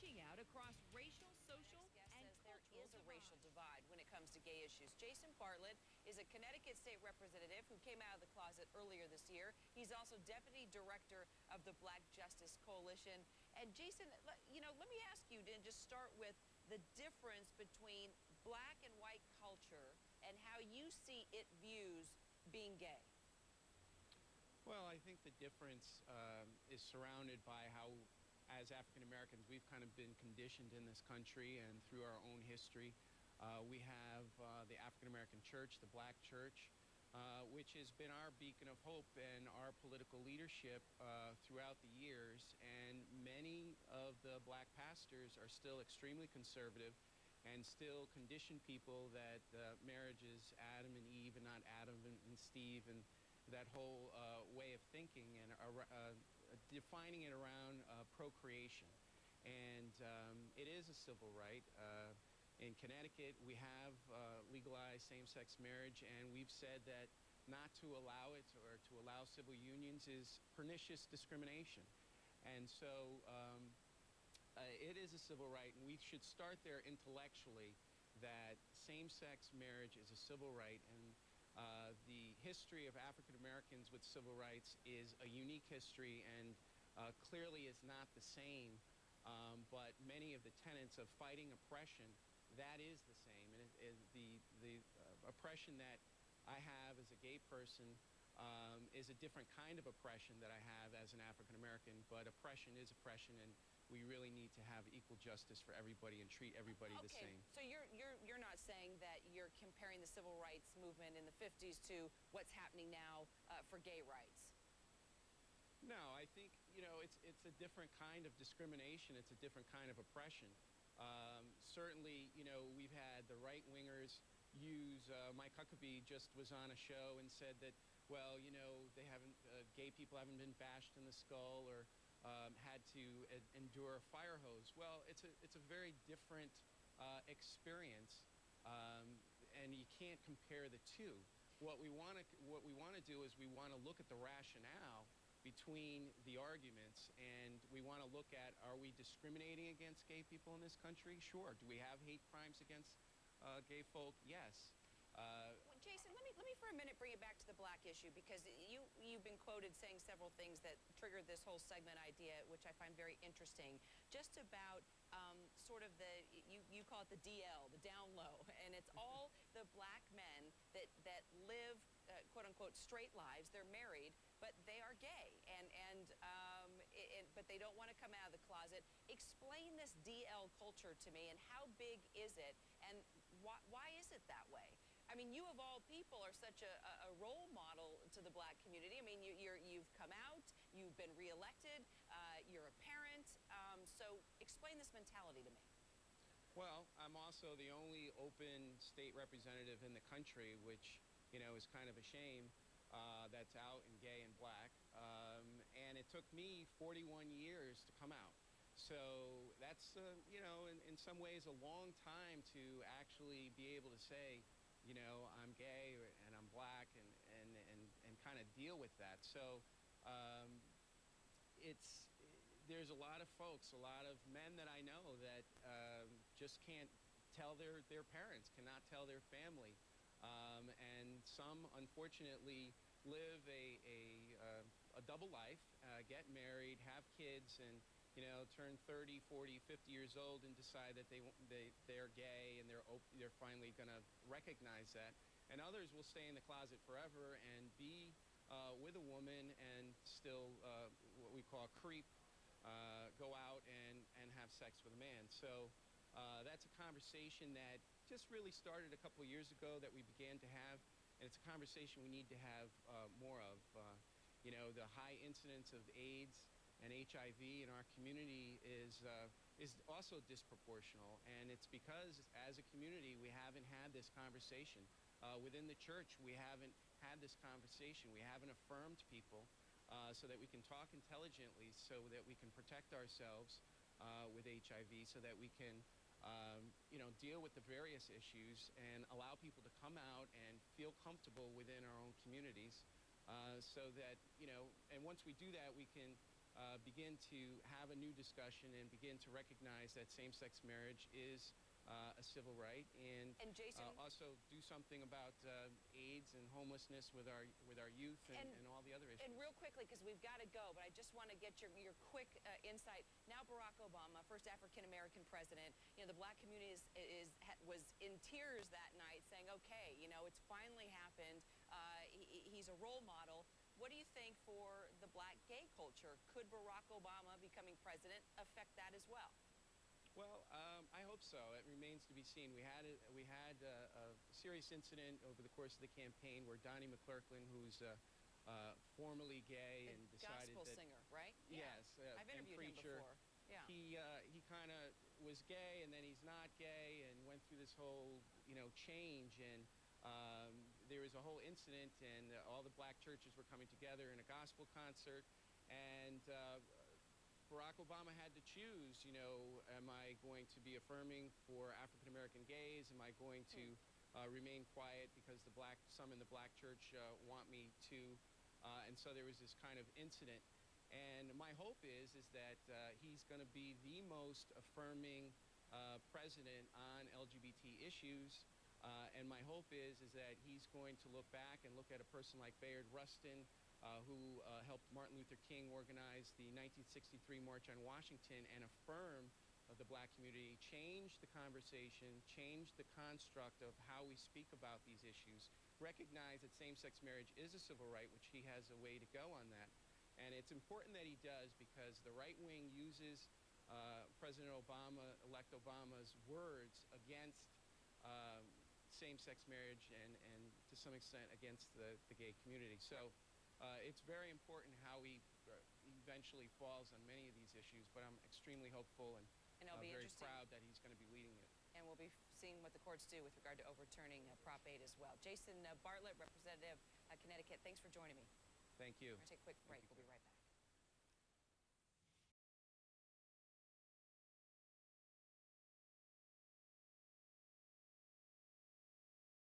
reaching out across racial, social, Guest and says there cultural is a racial divide. divide when it comes to gay issues. Jason Bartlett is a Connecticut state representative who came out of the closet earlier this year. He's also deputy director of the Black Justice Coalition. And Jason, let me ask you to just start with the difference between black and white culture and how you see it views being gay. Well, I think the difference is surrounded by how, as African Americans, we've kind of been conditioned in this country and through our own history. We have the African American church, the black church, which has been our beacon of hope and our political leadership throughout the years. And many of the black pastors are still extremely conservative and still condition people that marriage is Adam and Eve and not Adam and Steve, and that whole way of thinking and defining it around procreation. And it is a civil right. In Connecticut, we have legalized same-sex marriage, and we've said that not to allow it or to allow civil unions is pernicious discrimination. And so it is a civil right, and we should start there intellectually, that same-sex marriage is a civil right, and the history of African Americans with civil rights is a unique history and clearly is not the same, but many of the tenets of fighting oppression, that is the same. And the oppression that I have as a gay person is a different kind of oppression that I have as an African American, but oppression is oppression, and we really need to have equal justice for everybody and treat everybody the same. So you're not saying that you're comparing the civil rights movement in the 50s to what's happening now for gay rights? No, I think, it's a different kind of discrimination. It's a different kind of oppression. Certainly, we've had the right-wingers use, Mike Huckabee just was on a show and said that, well, gay people haven't been bashed in the skull or had to endure a fire hose. Well, it's a very different experience, and you can't compare the two. What we want to do is we want to look at the rationale between the arguments, and we want to look at, are we discriminating against gay people in this country? Sure. Do we have hate crimes against gay folk? Yes. Well, Jason, let me for a minute bring it back to the black issue, because you've been quoted saying several things that triggered this whole segment idea, which I find very interesting, just about sort of you call it the DL, the down low, and it's all the black men that live quote unquote straight lives. They're married, but they are gay, but they don't want to come out of the closet. Explain this DL culture to me, and how big is it, and why is it that way? I mean, you of all people are such a role model to the black community. I mean, you've come out, you've been reelected, you're a parent. So explain this mentality to me. Well, I'm also the only open state representative in the country, which, is kind of a shame, that's out in gay and black. And it took me 41 years to come out. So that's, in some ways a long time to actually be able to say, I'm gay and I'm black and kind of deal with that. So there's a lot of folks, a lot of men that I know that just can't tell their parents, cannot tell their family. And some, unfortunately, live a double life, get married, have kids, and turn 30, 40, 50 years old and decide that they're gay, and they're finally going to recognize that. And others will stay in the closet forever and be with a woman and still what we call creep, go out and have sex with a man. So that's a conversation that just really started a couple of years ago that we began to have, and it's a conversation we need to have more of. The high incidence of AIDS and HIV in our community is also disproportional, and it's because as a community we haven't had this conversation. Within the church we haven't had this conversation. We haven't affirmed people so that we can talk intelligently, so that we can protect ourselves with HIV, so that we can deal with the various issues and allow people to come out and feel comfortable within our own communities, so that, and once we do that, we can begin to have a new discussion and begin to recognize that same-sex marriage is a civil right, and Jason, also do something about AIDS and homelessness with our youth and all the other issues. And real quickly, because we've got to go, but I just want to get your quick insight. Now Barack Obama, first African-American president, the black community was in tears that night saying, okay, it's finally happened. He's a role model. What do you think for the black gay culture? Could Barack Obama becoming president affect that as well? Well, I hope so. It remains to be seen. We had a serious incident over the course of the campaign where Donnie McClurkin, who's formerly gay and decided gospel singer, right? Yes, I've interviewed him before. Yeah. He kind of was gay and then he's not gay and went through this whole change, and there was a whole incident, and all the black churches were coming together in a gospel concert, and Barack Obama had to choose, am I going to be affirming for African-American gays? Am I going to remain quiet because some in the black church want me to? And so there was this kind of incident. And my hope is that he's going to be the most affirming president on LGBT issues. And my hope is that he's going to look back and look at a person like Bayard Rustin, who helped Martin Luther King organize the 1963 March on Washington and affirm the black community, change the conversation, change the construct of how we speak about these issues, recognize that same-sex marriage is a civil right, which he has a way to go on that. And it's important that he does, because the right wing uses elect Obama's words against same-sex marriage and to some extent against the gay community. So it's very important how he eventually falls on many of these issues, but I'm extremely hopeful and very proud that he's going to be leading it. And we'll be seeing what the courts do with regard to overturning Prop 8 as well. Jason Bartlett, Representative Connecticut, thanks for joining me. Thank you. We're going to take a quick break. We'll be right back.